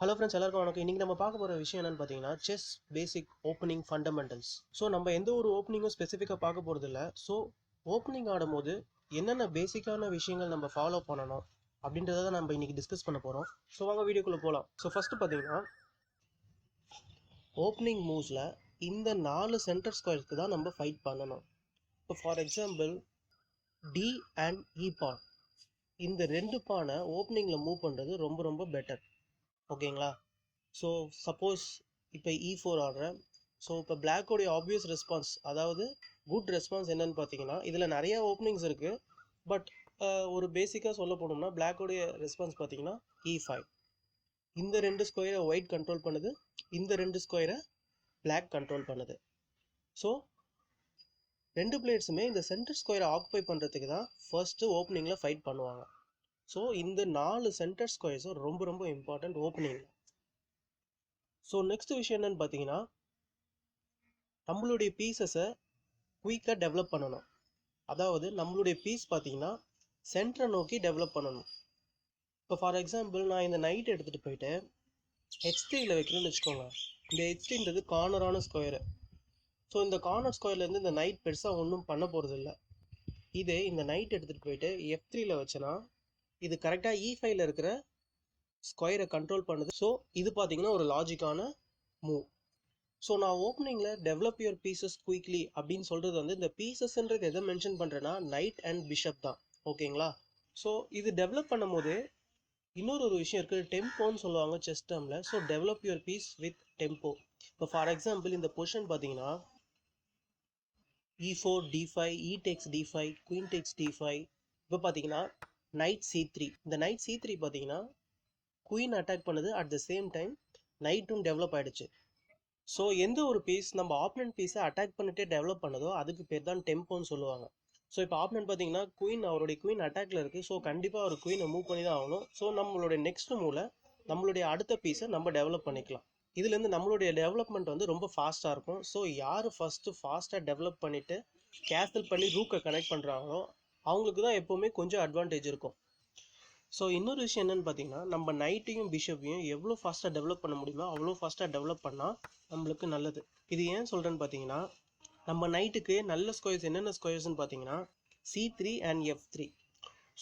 Hello friends, எல்லாருக்கும் வணக்கம். இன்றைக்கி நம்ம பார்க்க போகிற விஷயம் என்னென்னு பார்த்தீங்கன்னா, செஸ் பேசிக் ஓப்பனிங் ஃபண்டமெண்டல்ஸ். ஸோ நம்ம எந்த ஒரு ஓப்பனிங்கும் ஸ்பெசிஃபிக்காக பார்க்க போகிறது இல்லை. ஸோ ஓப்பனிங் ஆடும்போது என்னென்ன பேசிக்கான விஷயங்கள் நம்ம ஃபாலோ பண்ணணும் அப்படின்றத தான் நம்ம இன்றைக்கி டிஸ்கஸ் பண்ண போகிறோம். ஸோ வாங்க வீடியோக்குள்ளே போகலாம். ஸோ ஃபஸ்ட்டு பார்த்தீங்கன்னா, ஓப்பனிங் மூவ்ஸில் இந்த 4 சென்டர் ஸ்கொயர்ஸ்க்கு தான் நம்ம ஃபைட் பண்ணணும். இப்போ ஃபார் எக்ஸாம்பிள் டி அண்ட் இ பான், இந்த 2 பானை ஓப்பனிங்கில் மூவ் பண்ணுறது ரொம்ப ரொம்ப பெட்டர். ஓகேங்களா? ஸோ சப்போஸ் இப்போ E4 ஆடுறேன். ஸோ இப்போ பிளாக்கோடைய ஆப்வியஸ் ரெஸ்பான்ஸ், அதாவது குட் ரெஸ்பான்ஸ் என்னன்னு பார்த்தீங்கன்னா, இதில் நிறையா ஓப்பனிங்ஸ் இருக்குது. பட் ஒரு பேசிக்காக சொல்ல போனோம்னா பிளாக்கோடைய ரெஸ்பான்ஸ் பார்த்தீங்கன்னா E5. இந்த 2 ஸ்கொயரை ஒயிட் கண்ட்ரோல் பண்ணுது, இந்த 2 ஸ்கொயரை பிளாக் கண்ட்ரோல் பண்ணுது. ஸோ 2 பிளேயர்ஸுமே இந்த சென்டர் ஸ்கொயரை ஆக்குபை பண்ணுறதுக்கு தான் ஃபர்ஸ்ட்டு ஓப்பனிங்கில் ஃபைட் பண்ணுவாங்க. ஸோ இந்த 4 சென்டர் ஸ்கொயர்ஸும் ரொம்ப ரொம்ப இம்பார்ட்டண்ட் ஓப்பனிங்கில். ஸோ நெக்ஸ்ட் விஷயம் என்னன்னு பார்த்தீங்கன்னா, நம்மளுடைய பீசஸை குயிக்காக டெவலப் பண்ணணும். அதாவது நம்மளுடைய பீஸ் பார்த்தீங்கன்னா சென்டரை நோக்கி டெவலப் பண்ணணும். இப்போ ஃபார் எக்ஸாம்பிள் நான் இந்த நைட் எடுத்துகிட்டு போயிட்டு H3யில் வைக்கிறேன்னு வச்சுக்கோங்க. இந்த H3ன்றது கார்னரான ஸ்கொயரு. ஸோ இந்த கார்னர் ஸ்கொயர்லேருந்து இந்த நைட் பெருசாக ஒன்றும் பண்ண போகிறது இல்லை. இதே இந்த நைட் எடுத்துகிட்டு போயிட்டு F3யில் வச்சேன்னா இது கரெக்டாக E5யில் இருக்கிற ஸ்கொயரை கண்ட்ரோல் பண்ணுது. ஸோ இது பார்த்தீங்கன்னா ஒரு லாஜிக்கான மூவ். ஸோ நான் ஓப்பனிங்கில் டெவலப் யுவர் பீசஸ் குயிக்லி அப்படின்னு சொல்கிறது வந்து இந்த பீசஸ்ன்றது எதை மென்ஷன் பண்ணுறேன்னா நைட் அண்ட் பிஷப் தான். ஓகேங்களா? ஸோ இது டெவலப் பண்ணும் போது இன்னொரு விஷயம் இருக்குது, டெம்போன்னு சொல்லுவாங்க செஸ் டேர்மில். So develop your piece with tempo. இப்போ ஃபார் எக்ஸாம்பிள் இந்த பொசிஷன் பார்த்தீங்கன்னா E4 D5, E takes D5, Queen takes D5. இப்போ பார்த்தீங்கன்னா நைட் C3. இந்த நைட் C3 பார்த்தீங்கன்னா குயின் அட்டாக் பண்ணுது, அட் த சேம் டைம் நைட்டும் டெவலப் ஆகிடுச்சு. ஸோ எந்த ஒரு பீஸ் நம்ம ஆப்னன்ட் பீஸை அட்டாக் பண்ணிட்டே டெவலப் பண்ணதோ அதுக்கு பேர் தான் டெம்போன்னு சொல்லுவாங்க. ஸோ இப்போ ஆப்னன்ட் பார்த்தீங்கன்னா குயின், அவருடைய குயின் அட்டாக்ல இருக்குது. ஸோ கண்டிப்பாக ஒரு குயினை மூவ் பண்ணி தான் ஆகணும். ஸோ நம்மளுடைய நெக்ஸ்ட் மூவ்ல நம்மளுடைய அடுத்த பீஸை நம்ம டெவலப் பண்ணிக்கலாம். இதுலேருந்து நம்மளுடைய டெவலப்மெண்ட் வந்து ரொம்ப ஃபாஸ்ட்டாக இருக்கும். ஸோ யார் ஃபஸ்ட்டு ஃபாஸ்ட்டாக டெவலப் பண்ணிவிட்டு கேசல் பண்ணி ரூக்கை கனெக்ட் பண்ணுறாங்களோ அவங்களுக்கு தான் எப்போவுமே கொஞ்சம் அட்வான்டேஜ் இருக்கும். ஸோ இன்னொரு விஷயம் என்னென்னு பார்த்தீங்கன்னா, நம்ம நைட்டையும் பிஷப்பையும் எவ்வளோ ஃபாஸ்ட்டாக டெவலப் பண்ண முடியுமோ அவ்வளோ ஃபாஸ்ட்டாக டெவலப் பண்ணால் நம்மளுக்கு நல்லது. இது ஏன் சொல்கிறேன்னு பார்த்தீங்கன்னா, நம்ம நைட்டுக்கு நல்ல ஸ்கொயர்ஸ் என்னென்ன ஸ்கொயர்ஸ்ன்னு பார்த்தீங்கன்னா C3 and F3.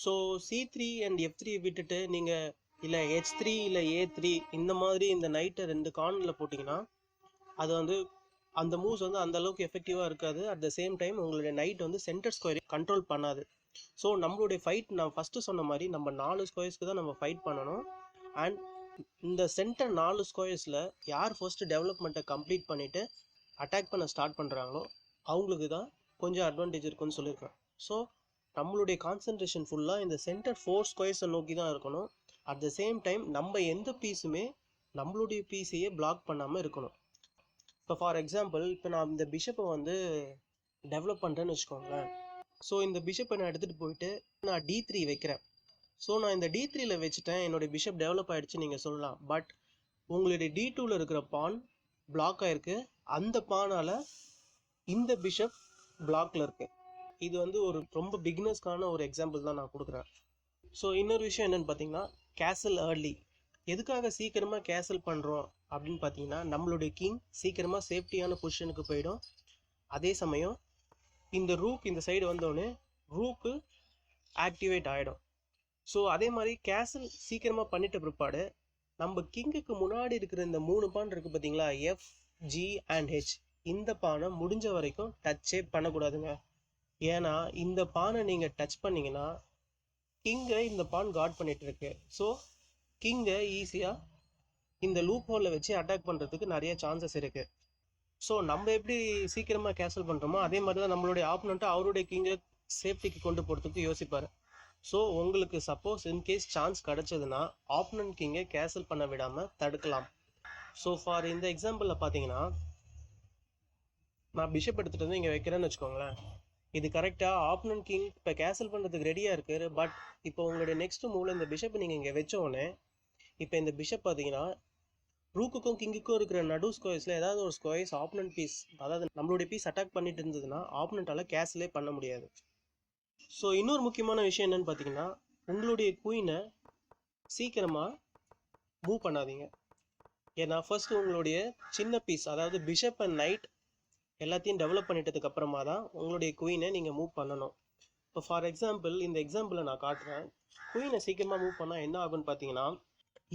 So C3 and F3 விட்டுட்டு நீங்கள் இல்லை H3 இல்லை A3 இந்த மாதிரி இந்த நைட்டை 2 கார்னரில் போட்டிங்கன்னா அது வந்து அந்த மூவ்ஸ் வந்து அந்தளவுக்கு எஃபெக்டிவாக இருக்காது. அட் த சேம் டைம் உங்களுடைய நைட் வந்து சென்டர் ஸ்கொயரை கண்ட்ரோல் பண்ணாது. ஸோ நம்மளுடைய ஃபைட் நான் ஃபஸ்ட்டு சொன்ன மாதிரி நம்ம 4 ஸ்கொயர்ஸ்க்கு தான் நம்ம ஃபைட் பண்ணணும். அண்ட் இந்த சென்டர் 4 ஸ்கொயர்ஸில் யார் ஃபர்ஸ்ட்டு டெவலப்மெண்ட்டை கம்ப்ளீட் பண்ணிவிட்டு அட்டாக் பண்ண ஸ்டார்ட் பண்ணுறாங்களோ அவங்களுக்கு தான் கொஞ்சம் அட்வான்டேஜ் இருக்குன்னு சொல்லியிருக்கேன். ஸோ நம்மளுடைய கான்சன்ட்ரேஷன் ஃபுல்லாக இந்த சென்டர் 4 ஸ்கொயர்ஸை நோக்கி தான் இருக்கணும். அட் த சேம் டைம் நம்ம எந்த பீஸுமே நம்மளுடைய பீஸையே பிளாக் பண்ணாமல் இருக்கணும். இப்போ ஃபார் எக்ஸாம்பிள் இப்போ நான் இந்த பிஷப்பை வந்து டெவலப் பண்ணுறேன்னு வச்சுக்கோங்களேன். ஸோ இந்த பிஷப்பை நான் எடுத்துகிட்டு போயிட்டு நான் D3 வைக்கிறேன். ஸோ நான் இந்த D3யில் வச்சுட்டேன், என்னுடைய பிஷப் டெவலப் ஆகிடுச்சு நீங்கள் சொல்லலாம். பட் உங்களுடைய D2வில் இருக்கிற பான் பிளாக் ஆகிருக்கு. அந்த பானால் இந்த பிஷப் பிளாக்ல இருக்கு. இது வந்து ஒரு ரொம்ப பிகினர்ஸ்க்கான ஒரு எக்ஸாம்பிள் தான் நான் கொடுக்குறேன். ஸோ இன்னொரு விஷயம் என்னென்னு பார்த்தீங்கன்னா, கேசல் ஏர்லி. எதுக்காக சீக்கிரமாக கேசல் பண்ணுறோம் அப்படின்னு பார்த்தீங்கன்னா, நம்மளுடைய கிங் சீக்கிரமாக சேஃப்டியான பொசிஷனுக்கு போயிடும். அதே சமயம் இந்த ரூக் இந்த சைடு வந்தோடனே ரூக்கு ஆக்டிவேட் ஆகிடும். ஸோ அதே மாதிரி கேசல் சீக்கிரமாக பண்ணிட்ட பிற்பாடு நம்ம கிங்குக்கு முன்னாடி இருக்கிற இந்த 3 பான் இருக்குது பார்த்தீங்களா, F, G அண்ட் H. இந்த பானை முடிஞ்ச வரைக்கும் டச்சே பண்ணக்கூடாதுங்க. ஏன்னா இந்த பானை நீங்கள் டச் பண்ணிங்கன்னா கிங்கை இந்த பான் கார்ட் பண்ணிட்டு இருக்கு. ஸோ கிங்கை ஈஸியாக இந்த லூப் ஹோலில் வச்சு அட்டாக் பண்ணுறதுக்கு நிறைய சான்சஸ் இருக்குது. ஸோ நம்ம எப்படி சீக்கிரமாக கேன்சல் பண்ணுறோமோ அதே மாதிரி தான் நம்மளுடைய ஆப்போனண்ட்டை அவருடைய கிங்கை சேஃப்டிக்கு கொண்டு போகிறதுக்கு யோசிப்பார். ஸோ உங்களுக்கு சப்போஸ் இன்கேஸ் சான்ஸ் கிடச்சதுன்னா ஆப்போனண்ட் கிங்கை கேன்சல் பண்ண விடாமல் தடுக்கலாம். ஸோ ஃபார் இந்த எக்ஸாம்பிளில் பார்த்தீங்கன்னா, நான் பிஷப் எடுத்துகிட்டு வந்து இங்கே வைக்கிறேன்னு வச்சுக்கோங்களேன். இது கரெக்டாக ஆப்போனண்ட் கிங் இப்போ கேன்சல் பண்ணுறதுக்கு ரெடியாக இருக்குது. பட் இப்போ உங்களுடைய நெக்ஸ்ட் மூவ்ல இந்த பிஷப்பை நீங்கள் இங்கே வச்சோடனே இப்போ இந்த பிஷப் பார்த்தீங்கன்னா ரூக்குக்கும் கிங்குக்கும் இருக்கிற நடு ஸ்கொயர்ஸில் ஏதாவது ஒரு ஸ்கொயர்ஸ் ஆப்போனண்ட் பீஸ், அதாவது நம்மளுடைய பீஸ் அட்டாக் பண்ணிட்டு இருந்ததுன்னா ஆப்போனண்ட்டால் கேன்சலே பண்ண முடியாது. ஸோ இன்னொரு முக்கியமான விஷயம் என்னன்னு பார்த்தீங்கன்னா, உங்களுடைய குயினை சீக்கிரமாக மூவ் பண்ணாதீங்க. ஏன்னா ஃபர்ஸ்ட் உங்களுடைய சின்ன பீஸ், அதாவது பிஷப் அண்ட் நைட் எல்லாத்தையும் டெவலப் பண்ணிட்டதுக்கு அப்புறமா தான் உங்களுடைய குயினை நீங்கள் மூவ் பண்ணணும். இப்போ ஃபார் எக்ஸாம்பிள் இந்த எக்ஸாம்பிளை நான் காட்டுறேன். குயினை சீக்கிரமாக மூவ் பண்ணால் என்ன ஆகுன்னு பார்த்தீங்கன்னா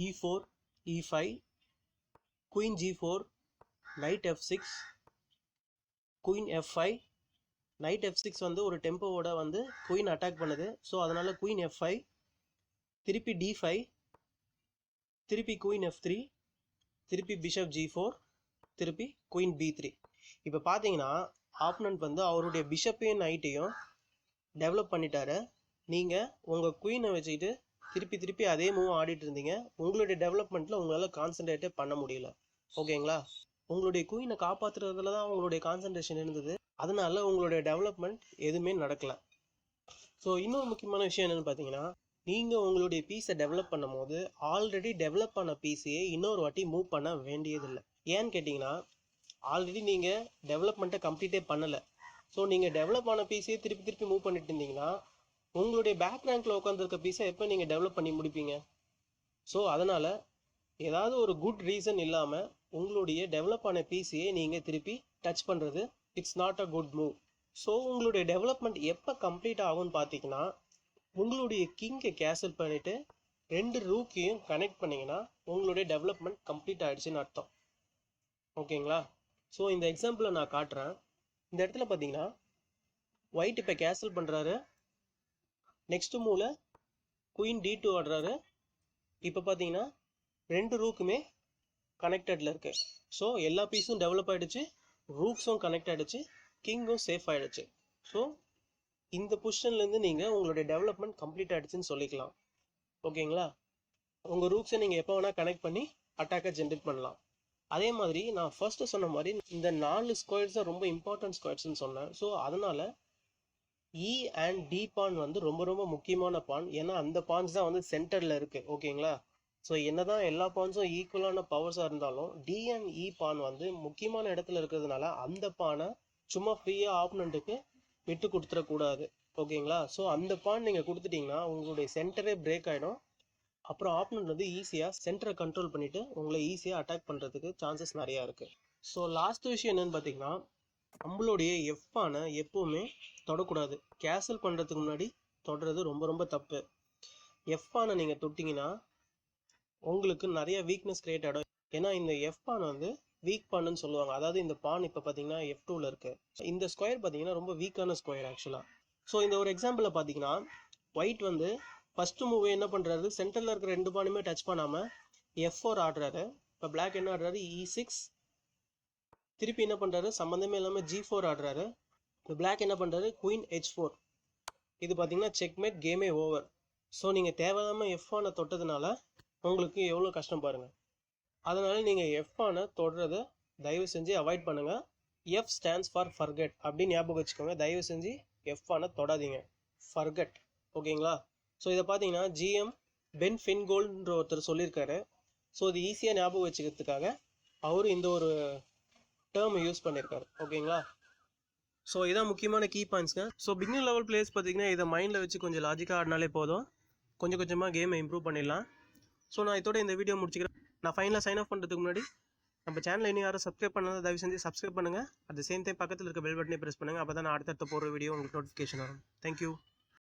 E4, E5, queen G4, night F6, queen F5, night F6 வந்து ஒரு டெம்போவோட வந்து குயின் அட்டாக் பண்ணுது. ஸோ அதனால் குயின் F5, திருப்பி D5, திருப்பி குயின் F3, திருப்பி பிஷப் G4, திருப்பி குயின் B3. இப்போ பார்த்தீங்கன்னா ஆப்னண்ட் வந்து அவருடைய பிஷப்பையும் நைட்டையும் டெவலப் பண்ணிட்டாரு. நீங்கள் உங்கள் குயினை வச்சுக்கிட்டு திருப்பி திருப்பி அதே மூவ் ஆடிட்டு இருந்தீங்க. உங்களுடைய டெவலப்மெண்ட்டில் உங்களால் கான்சன்ட்ரேட்டே பண்ண முடியல. ஓகேங்களா? உங்களுடைய குயினை காப்பாற்றுறதுல தான் உங்களுடைய கான்சன்ட்ரேஷன் இருந்தது. அதனால உங்களுடைய டெவலப்மெண்ட் எதுவுமே நடக்கலை. ஸோ இன்னொரு முக்கியமான விஷயம் என்னென்னு பார்த்தீங்கன்னா, நீங்கள் உங்களுடைய பீஸை டெவலப் பண்ணும் போது ஆல்ரெடி டெவலப் பண்ண பீஸையே இன்னொரு வாட்டி மூவ் பண்ண வேண்டியதில்லை. ஏன்னு கேட்டிங்கன்னா, ஆல்ரெடி நீங்கள் டெவலப்மெண்ட்டை கம்ப்ளீட்டே பண்ணலை. ஸோ நீங்கள் டெவலப் ஆன பீஸையே திருப்பி திருப்பி மூவ் பண்ணிட்டு இருந்தீங்கன்னா உங்களுடைய பேக் ரேங்க்கில் உட்காந்துருக்க பீஸை எப்போ நீங்கள் டெவலப் பண்ணி முடிப்பீங்க? ஸோ அதனால் ஏதாவது ஒரு குட் ரீசன் இல்லாமல் உங்களுடைய டெவலப் ஆன பீஸையே நீங்கள் திருப்பி டச் பண்ணுறது it's not a good move. So உங்களுடைய டெவலப்மெண்ட் எப்போ கம்ப்ளீட் ஆகும்னு பார்த்தீங்கன்னா, உங்களுடைய கிங்கை கேன்சல் பண்ணிவிட்டு 2 ரூக்கையும் கனெக்ட் பண்ணிங்கன்னா உங்களுடைய டெவலப்மெண்ட் கம்ப்ளீட் ஆகிடுச்சின்னு அர்த்தம். ஓகேங்களா? ஸோ இந்த எக்ஸாம்பிளை நான் காட்டுறேன். இந்த இடத்துல பார்த்தீங்கன்னா ஒயிட் இப்போ கேன்சல் பண்ணுறாரு. நெக்ஸ்ட் மூவில் குயின் D2 ஆடுறாரு. இப்போ பார்த்தீங்கன்னா 2 ரூக்குமே கனெக்டடில் இருக்கு. ஸோ எல்லா பீஸும் டெவலப் ஆகிடுச்சு, ரூக்ஸும் கனெக்ட் ஆகிடுச்சு, கிங்கும் சேஃப் ஆகிடுச்சு. ஸோ இந்த பொசிஷன்லேருந்து நீங்கள் உங்களுடைய டெவலப்மெண்ட் கம்ப்ளீட் ஆகிடுச்சின்னு சொல்லிக்கலாம். ஓகேங்களா? உங்கள் ரூக்ஸை நீங்கள் எப்போ வேணால் கனெக்ட் பண்ணி அட்டாக்கை ஜென்ரேட் பண்ணலாம். அதே மாதிரி நான் ஃபர்ஸ்ட்டு சொன்ன மாதிரி இந்த 4 ஸ்கொயர்ஸ் தான் ரொம்ப இம்பார்ட்டன்ட் ஸ்கொயர்ஸ்ன்னு சொன்னேன். ஸோ அதனால் E அண்ட் D பான் வந்து ரொம்ப ரொம்ப முக்கியமான பான். ஏன்னா அந்த பான்ஸ் தான் வந்து சென்டரில் இருக்குது. ஓகேங்களா? ஸோ என்னதான் எல்லா பான்ஸும் ஈக்குவலான பவர்ஸாக இருந்தாலும் D அண்ட் E பான் வந்து முக்கியமான இடத்துல இருக்கிறதுனால அந்த பானை சும்மா ஃப்ரீயாக ஆப்போனண்ட்டுக்கு விட்டு கொடுத்துடக்கூடாது. ஓகேங்களா? ஸோ அந்த பான் நீங்கள் கொடுத்துட்டிங்கன்னா உங்களுடைய சென்டரே பிரேக் ஆகிடும். அப்புறம் ஆப்போனண்ட் வந்து ஈஸியாக சென்டரை கண்ட்ரோல் பண்ணிவிட்டு உங்களை ஈஸியாக அட்டாக் பண்ணுறதுக்கு சான்சஸ் நிறையா இருக்குது. ஸோ லாஸ்ட் விஷயம் என்னென்னு பார்த்தீங்கன்னா, நம்மளுடைய எஃப்பானை எப்போவுமே தொடக்கூடாது. கேன்சல் பண்ணுறதுக்கு முன்னாடி தொடுறது ரொம்ப ரொம்ப தப்பு. எஃப்பானை நீங்கள் தொட்டிங்கன்னா உங்களுக்கு நிறைய வீக்னஸ் கிரியேட் ஆகிடும். ஏன்னா இந்த எஃப்பானை வந்து வீக் பான்னு சொல்லுவாங்க. அதாவது இந்த பான் இப்போ பார்த்தீங்கன்னா F2ல இருக்குது. இந்த ஸ்கொயர் பார்த்தீங்கன்னா ரொம்ப வீக்கான ஸ்கொயர் ஆக்சுவலாக. ஸோ இந்த ஒரு எக்ஸாம்பிளில் பார்த்தீங்கன்னா ஒயிட் வந்து ஃபஸ்ட்டு மூவ் என்ன பண்ணுறாரு, சென்டரில் இருக்கிற 2 பானுமே டச் பண்ணாமல் F4 ஆடுறாரு. இப்போ பிளாக் என்ன ஆடுறாரு, E6. திருப்பி என்ன பண்ணுறாரு, சம்மந்தமே இல்லாமல் G4 ஆடுறாரு. இப்போ பிளாக் என்ன பண்ணுறாரு, குயின் H4. இது பார்த்தீங்கன்னா செக்மேட், கேமே ஓவர். ஸோ நீங்கள் தேவையில்லாமல் F1 தொட்டதுனால உங்களுக்கு எவ்வளோ கஷ்டம் பாருங்கள். அதனால் நீங்கள் F1 தொடுறதை தயவு செஞ்சு அவாய்ட் பண்ணுங்கள். F ஸ்டாண்ட்ஸ் ஃபார் ஃபர்கெட் அப்படின்னு ஞாபகம் வச்சுக்கோங்க. தயவு செஞ்சு F1 தொடாதீங்க, ஃபர்கெட். ஓகேங்களா? ஸோ இதை பார்த்தீங்கன்னா GM பென் ஃபின்கோல்ன்ற ஒருத்தர் சொல்லியிருக்காரு. ஸோ இது ஈஸியாக ஞாபகம் வச்சுக்கிறதுக்காக அவர் இந்த ஒரு டேர்ம் யூஸ் பண்ணியிருக்காரு. ஓகேங்களா? ஸோ இதான் முக்கியமான கீ பாயிண்ட்ஸ்ங்க. ஸோ பிகினர் லெவல் பிளேயர்ஸ் பார்த்தீங்கன்னா இதை மைண்டில் வச்சு கொஞ்சம் லாஜிக்காக ஆடினாலே போதும். கொஞ்சம் கொஞ்சமாக கேமை இம்ப்ரூவ் பண்ணிடலாம். ஸோ நான் இதோட இந்த வீடியோ முடிச்சுக்கிறேன். நான் ஃபைனலாக சைன் ஆஃப் பண்ணுறதுக்கு முன்னாடி நம்ம சேனலில் இன்னும் யாரும் சப்ஸ்கிரைப் பண்ணாலும் தயவு செஞ்சு சப்ஸ்கிரைப் பண்ணுங்கள். அட் த சேம் டைம் பக்கத்தில் இருக்க பெல் பட்டனே ப்ரெஸ் பண்ணுங்கள். அப்போ தான் நான் அடுத்தடுத்த போகிற வீடியோ உங்களுக்கு நோட்டிஃபிகேஷன் வரும். தேங்க்யூ.